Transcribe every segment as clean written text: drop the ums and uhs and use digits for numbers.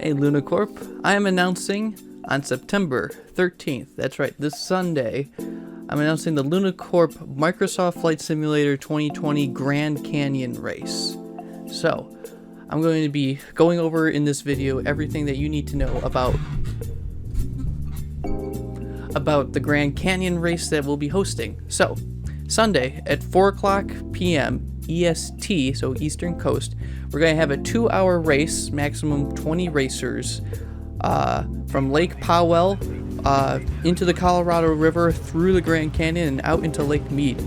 Hey Luna Corp, I am announcing on September 13th, that's right, this Sunday, I'm announcing the Luna Corp Microsoft Flight Simulator 2020 Grand Canyon Race. So, I'm going to be going over in this video everything that you need to know about the Grand Canyon race that we'll be hosting. So, Sunday at 4 p.m. EST, so Eastern Coast, we're going to have a 2-hour race, maximum 20 racers, from Lake Powell into the Colorado River, through the Grand Canyon, and out into Lake Mead.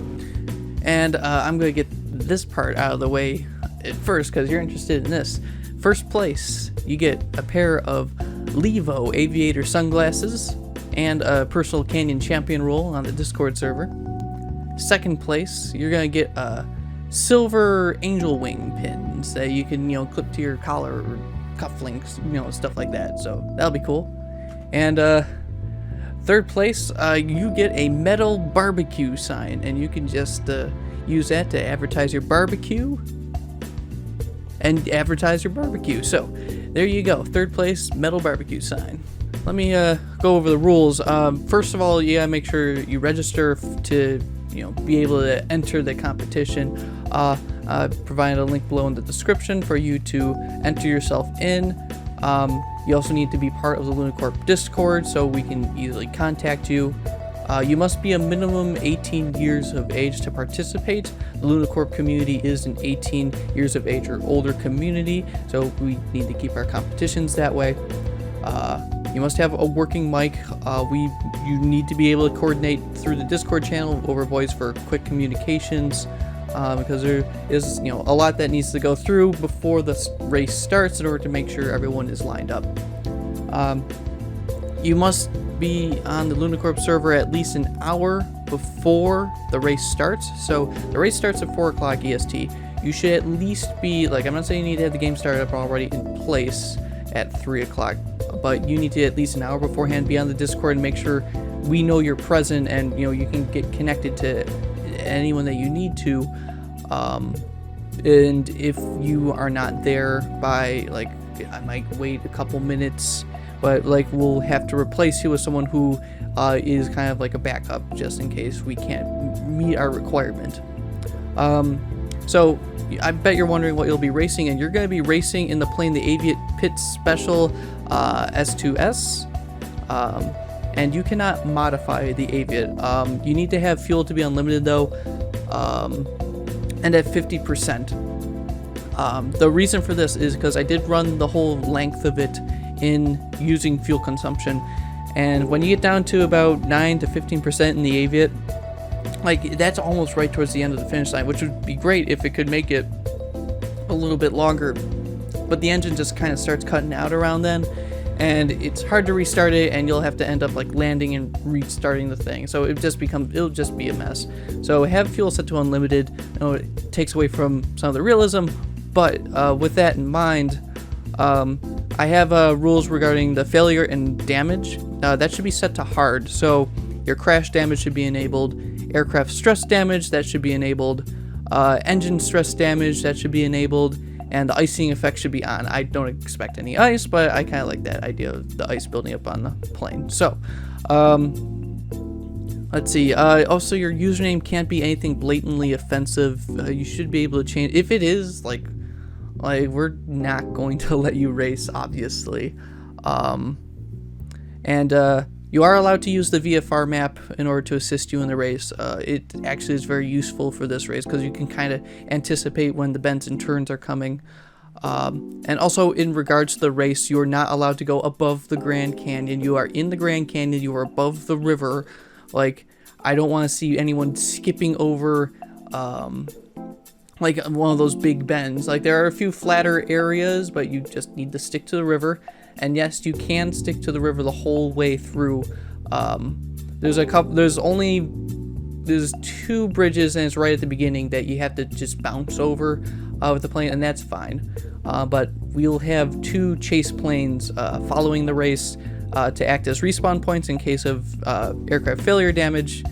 And I'm going to get this part out of the way at first, because you're interested in this. First place, you get a pair of Levo aviator sunglasses and a personal Canyon champion role on the Discord server. Second place, you're going to get silver angel wing pins that you can, clip to your collar or cufflinks, stuff like that. So that'll be cool. And third place, you get a metal barbecue sign, and you can just use that to advertise your barbecue. So there you go. Third place, metal barbecue sign. Let me go over the rules. First of all, you gotta make sure you register to be able to enter the competition. Provide a link below in the description for you to enter yourself in. You also need to be part of the Luna Corp Discord so we can easily contact you. You must be a minimum 18 years of age to participate. The Luna Corp community is an 18 years of age or older community, so we need to keep our competitions that way. You must have a working mic. You need to be able to coordinate through the Discord channel over voice for quick communications, because there is a lot that needs to go through before the race starts in order to make sure everyone is lined up. You must be on the Luna Corp server at least an hour before the race starts. So the race starts at 4 EST. You should at least be, I'm not saying you need to have the game started up already in place at 3 but you need to at least an hour beforehand be on the Discord and make sure we know you're present, and you can get connected to anyone that you need to. And if you are not there by, I might wait a couple minutes, but we'll have to replace you with someone who is kind of like a backup just in case we can't meet our requirement. So I bet you're wondering what you'll be racing in. You're going to be racing in the plane, the Aviate Pit Special S2S, and you cannot modify the Aviate. You need to have fuel to be unlimited though, and at 50%. The reason for this is because I did run the whole length of it in using fuel consumption, and when you get down to about 9 to 15% in the Aviate, that's almost right towards the end of the finish line, which would be great if it could make it a little bit longer, but the engine just kind of starts cutting out around then, and it's hard to restart it, and you'll have to end up landing and restarting the thing, so it'll just be a mess. So have fuel set to unlimited. It takes away from some of the realism, but with that in mind, I have rules regarding the failure and damage. That should be set to hard, so your crash damage should be enabled, aircraft stress damage, that should be enabled, engine stress damage, that should be enabled, and the icing effect should be on. I don't expect any ice, but I kind of like that idea of the ice building up on the plane. So, let's see. Also, your username can't be anything blatantly offensive. You should be able to change. If it is, we're not going to let you race, obviously. You are allowed to use the VFR map in order to assist you in the race. It actually is very useful for this race because you can kind of anticipate when the bends and turns are coming. And also in regards to the race, you're not allowed to go above the Grand Canyon. You are in the Grand Canyon, you are above the river. I don't want to see anyone skipping over one of those big bends. There are a few flatter areas, but you just need to stick to the river. And yes, you can stick to the river the whole way through. There's 2 bridges, and it's right at the beginning that you have to just bounce over with the plane, and that's fine. But we'll have 2 chase planes following the race to act as respawn points in case of aircraft failure damage,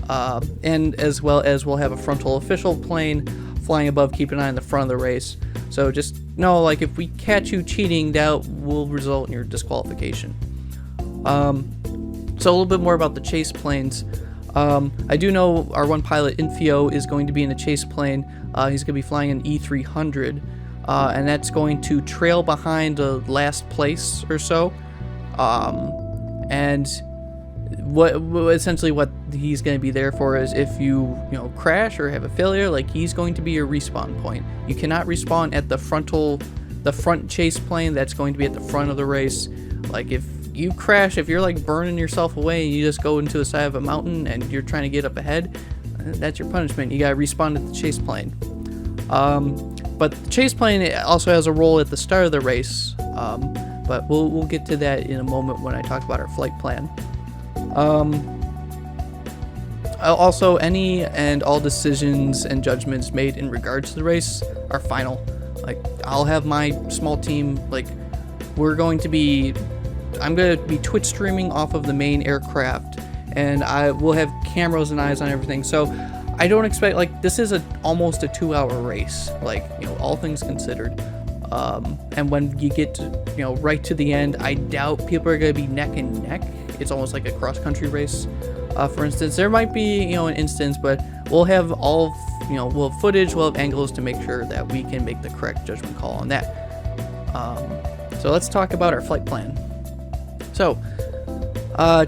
and as well as we'll have a frontal official plane flying above, keeping an eye on the front of the race. So just know, like, if we catch you cheating, that will result in your disqualification. So a little bit more about the chase planes. I do know our one pilot, Infio, is going to be in a chase plane. He's going to be flying an E300, and that's going to trail behind the last place or so. And what essentially what he's going to be there for is if you crash or have a failure, like, he's going to be your respawn point. You cannot respawn at the front chase plane that's going to be at the front of the race. Like, if you crash, if you're like burning yourself away and you just go into the side of a mountain and you're trying to get up ahead, that's your punishment. You gotta respawn at the chase plane. But the chase plane also has a role at the start of the race, but we'll get to that in a moment when I talk about our flight plan. Also, any and all decisions and judgments made in regards to the race are final. Like, I'll have my small team, like, I'm going to be Twitch streaming off of the main aircraft, and I will have cameras and eyes on everything. So I don't expect, like, this is almost a 2-hour race, like, all things considered. And when you get to, right to the end, I doubt people are going to be neck and neck. It's almost like a cross-country race. For instance, there might be, an instance, but we'll have we'll have footage, we'll have angles to make sure that we can make the correct judgment call on that. So let's talk about our flight plan. So,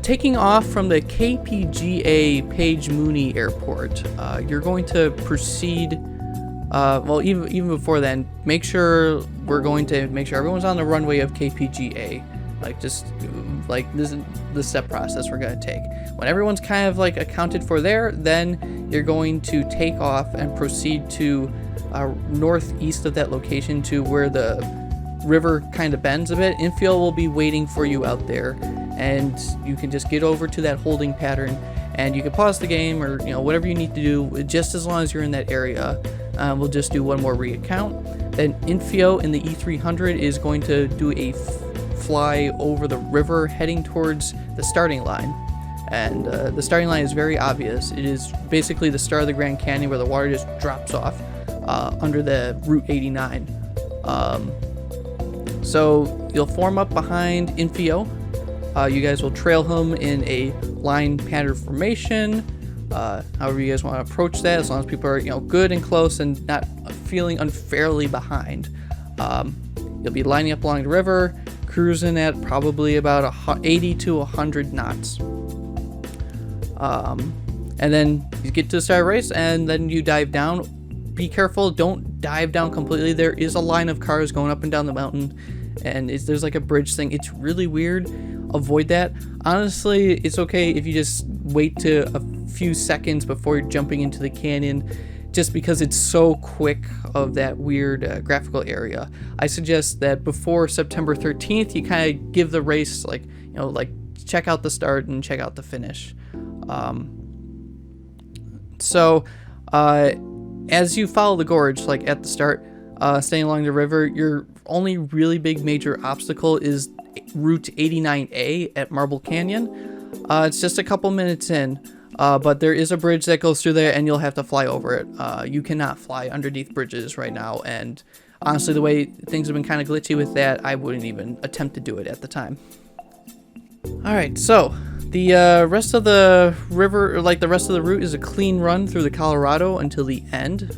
taking off from the KPGA Page Mooney Airport, you're going to proceed, well, even before then, make sure everyone's on the runway of KPGA. Like, this is the step process we're going to take. When everyone's kind of, like, accounted for there, then you're going to take off and proceed to northeast of that location to where the river kind of bends a bit. Infio will be waiting for you out there, and you can just get over to that holding pattern, and you can pause the game or whatever you need to do, just as long as you're in that area. We'll just do one more recount. Then Infio in the E300 is going to do a fly over the river heading towards the starting line, and the starting line is very obvious. It is basically the start of the Grand Canyon where the water just drops off under the Route 89. So you'll form up behind Infio. You guys will trail him in a line pattern formation. However you guys want to approach that, as long as people are good and close and not feeling unfairly behind. You'll be lining up along the river, cruising at probably about 80 to 100 knots. And then you get to the start of the race, and then you dive down. Be careful, don't dive down completely. There is a line of cars going up and down the mountain, and there's like a bridge thing. It's really weird. Avoid that. Honestly, it's okay if you just wait to a few seconds before you're jumping into the canyon, just because it's so quick of that weird graphical area. I suggest that before September 13th, you kind of give the race, like check out the start and check out the finish. As you follow the gorge, like at the start, staying along the river, your only really big major obstacle is Route 89A at Marble Canyon. It's just a couple minutes in, but there is a bridge that goes through there, and you'll have to fly over it. You cannot fly underneath bridges right now, and honestly, the way things have been kind of glitchy with that, I wouldn't even attempt to do it at the time. Alright, so the rest of the river, or like the rest of the route, is a clean run through the Colorado until the end.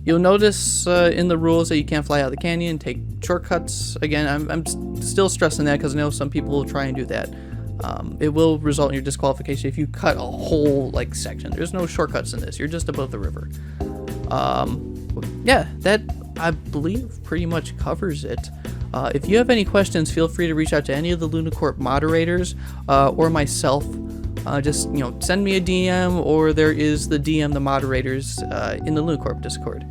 You'll notice in the rules that you can't fly out of the canyon and take shortcuts. Again, I'm still stressing that because I know some people will try and do that. It will result in your disqualification if you cut a whole section. There's no shortcuts in this. You're just above the river. Yeah, that I believe pretty much covers it. If you have any questions, feel free to reach out to any of the Luna Corp moderators or myself. Just send me a DM, or there is the DM the moderators in the Luna Corp Discord.